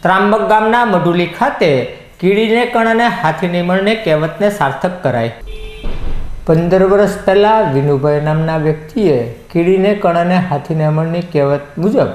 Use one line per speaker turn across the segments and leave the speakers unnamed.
ત્રાંબક ગામના મઢુલી ખાતે કીડીને કણ અને હાથીની મણને કહેવતને સાર્થક કરાઈ। 15 વર્ષ પહેલાં વિનુભાઈ નામના વ્યક્તિએ કીડીને કણ અને હાથીના મણની કહેવત મુજબ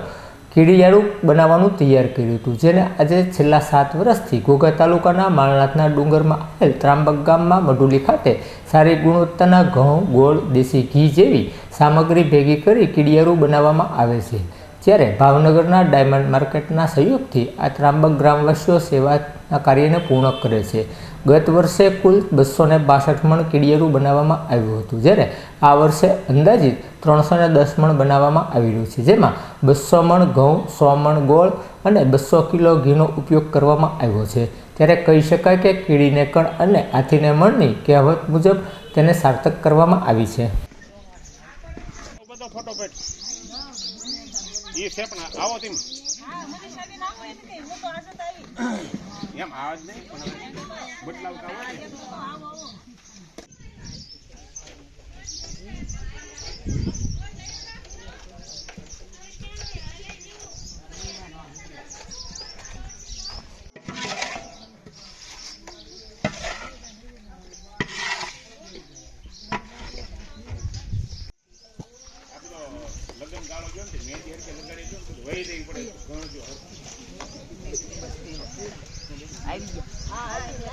કીડીયારું બનાવવાનું તૈયાર કર્યું હતું, જેને આજે છેલ્લા 7 વર્ષથી ઘોઘા તાલુકાના માળનાથના ડુંગરમાં આવેલ ત્રાંબક ગામમાં મઢુલી ખાતે સારી ગુણવત્તાના ઘઉં, ગોળ, દેશી ઘી જેવી સામગ્રી ભેગી કરી કીડીયારું બનાવવામાં આવે છે। જ્યારે ભાવનગરના ડાયમંડ માર્કેટના સહયોગથી આ ત્રાંબક ગ્રામવાસીઓ સેવાના કાર્યને પૂર્ણ કરે છે। ગત વર્ષે કુલ 262 મણ કીડીયારું બનાવવામાં આવ્યું હતું, જ્યારે આ વર્ષે અંદાજિત 310 મણ બનાવવામાં આવી રહ્યું છે, જેમાં 200 મણ ઘઉં, 100 મણ ગોળ અને 200 કિલો ઘીનો ઉપયોગ કરવામાં આવ્યો છે। ત્યારે કહી શકાય કે કીડીને કણ અને હાથીને મણની કહેવત મુજબ તેને સાર્થક કરવામાં આવી છે।
ये सेपना आओ तुम एम आवाज नहीं बदलाव का लगन गाड़ो जो ने मेहंदी हर के लगाड़ी जो तो वही देई पड़े घणो जो आई गयो हां आई गयो।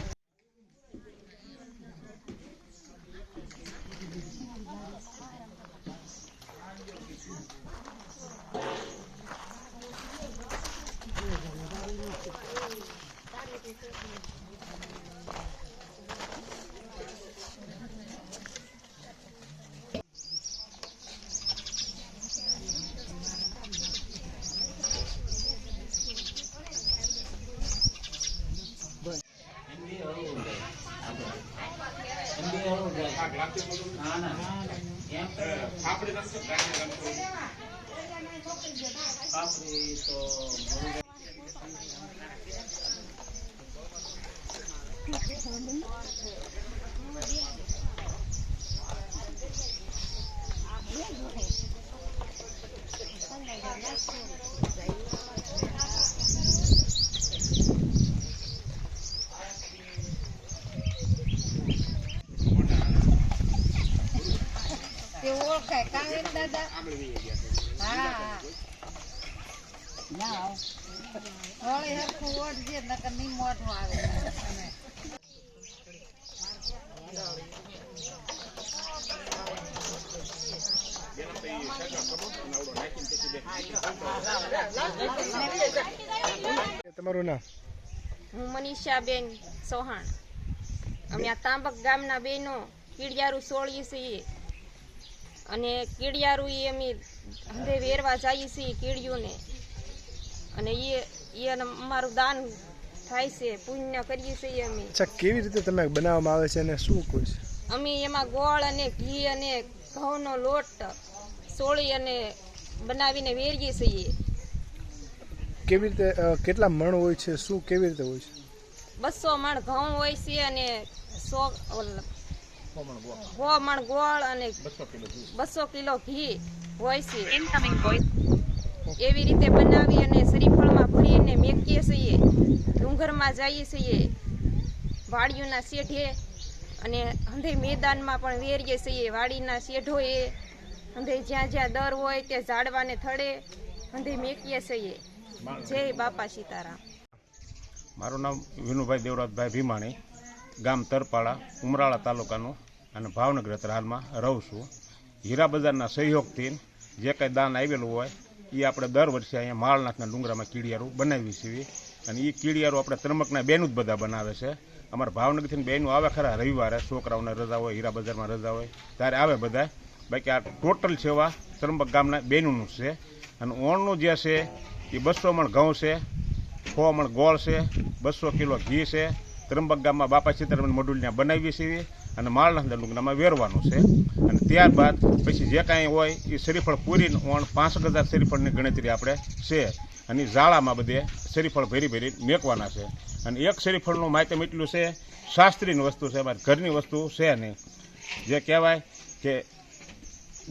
તમારું નામ?
હું મનીષાબેન ચૌહાણ। અમે આ ત્રાંબક ગામના બહેનો કીડિયારું સોળીએ છીએ અને કીડિયારું એ અમે હંધે વેરવા જઈએ છીએ કીડિયુંને, અને એ અમારું દાન થાય છે, પુણ્ય કરીએ છીએ અમે।
અચ્છા, કેવી રીતે તમે બનાવવામાં આવે છે અને શું કોઈ છે?
અમે એમાં ગોળ અને ઘી અને ઘઉંનો લોટ સોળી અને બનાવીને વેરીએ છીએ।
કેવી રીતે કેટલા મણ હોય છે, શું કેવી રીતે હોય છે?
200 મણ ઘઉં હોય છે અને 100 મણ ગોળ અને 200 કિલો ઘી હોય છે। એવી રીતે બનાવી અને શ્રીફળમાં ભરીને મેકીએ છીએ, ડુંગરમાં જઈએ છીએ, વાડીઓના શેઢે અને હંધે મેદાનમાં પણ વેરીએ છીએ। વાડીના શેઢોએ હંધે જ્યાં જ્યાં દર હોય તે ઝાડવાને થડે હંધે મેકીએ છીએ। જય બાપા સીતારામ।
મારું નામ વિનુભાઈ દેવરાજભાઈ ભીમાણી, ગામ તરપાડા, ઉમરાળા તાલુકાનું અને ભાવનગર હાલમાં રહું છું। હીરા બજારના સહયોગથી જે કંઈ દાન આવેલું હોય એ આપણે દર વર્ષે અહીંયા માળનાથના ડુંગરામાં કીડિયારું બનાવીએ છીએ, અને એ કીડિયારું આપણે ત્રંબકના બેનું જ બધા બનાવે છે। અમારા ભાવનગરથી બેનું આવે ખરા, રવિવારે છોકરાઓને રજા હોય, હીરા બજારમાં રજા હોય ત્યારે આવે બધા, બાકી આ ટોટલ સેવા ત્રંબક ગામના બેનું છે। અને ઓણનું જે છે એ 200 મણ ઘઉં છે, 100 મણ ગોળ છે, 200 કિલો ઘી છે। ત્રંબક ગામમાં બાપા સીતારામ મઢુલિયા બનાવીએ છીએ અને માળનાથના ડુંગરામાં વેરવાનું છે। અને ત્યારબાદ પછી જે કાંઈ હોય એ શ્રીફળ પૂરીને 65,000 શ્રીફળની ગણતરી આપણે છે, અને ઝાડામાં બધે શ્રીફળ ભરી મેકવાના છે। અને એક શ્રીફળનું માધ્યમ એટલું છે, શાસ્ત્રીની વસ્તુ છે, અમારી ઘરની વસ્તુ છે નહીં, જે કહેવાય કે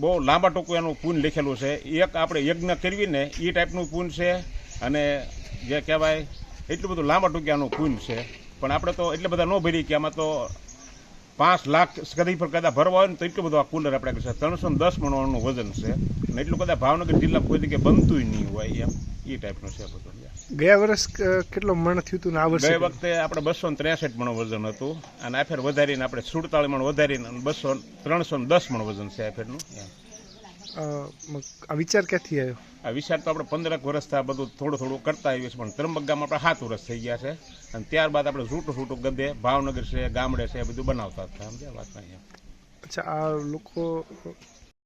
બહુ લાંબા ટૂંકું એનું પૂન લખેલું છે। એક આપણે યજ્ઞ કરવી ને એ ટાઈપનું પૂન છે, અને જે કહેવાય એટલું બધું લાંબા ટૂંકિયાનું કુંડ છે. પણ આપણે તો એટલે બધા ન ભરી કે આમાં તો 5 લાખ કદી પર કદાચ ભરવા હોય ને તો એટલું બધું આ કુલર આપણે છે. 310 મણનું વજન છે અને એટલું કદાચ ભાવનગર જિલ્લામાં કોઈ જગ્યાએ બનતું નહીં હોય એમ એ ટાઈપનું છે બધું.
ગયા વર્ષ કેટલો મણ થયું હતું ને આ વર્ષે?
ગઈ વખતે આપણે 263 મણ વજન હતું અને આ ફેર વધારીને આપણે 47 મણ વધારીને 310 મણ વજન છે આ ફેરનું.
આ વિચાર ક્યાંથી આવ્યો?
આ વિચાર તો આપણે 15 વર્ષથી આ બધું થોડું થોડું કરતા આવીએ છીએ, પણ ત્રંબક ગામ આપણે 7 વર્ષ થઈ ગયા છે અને ત્યારબાદ આપણે છૂટું ગદ્દે ભાવનગર છે, ગામડે છે, બધું બનાવતા હતા. સમજ્યા વાત? અહીંયા
અચ્છા, આ લોકો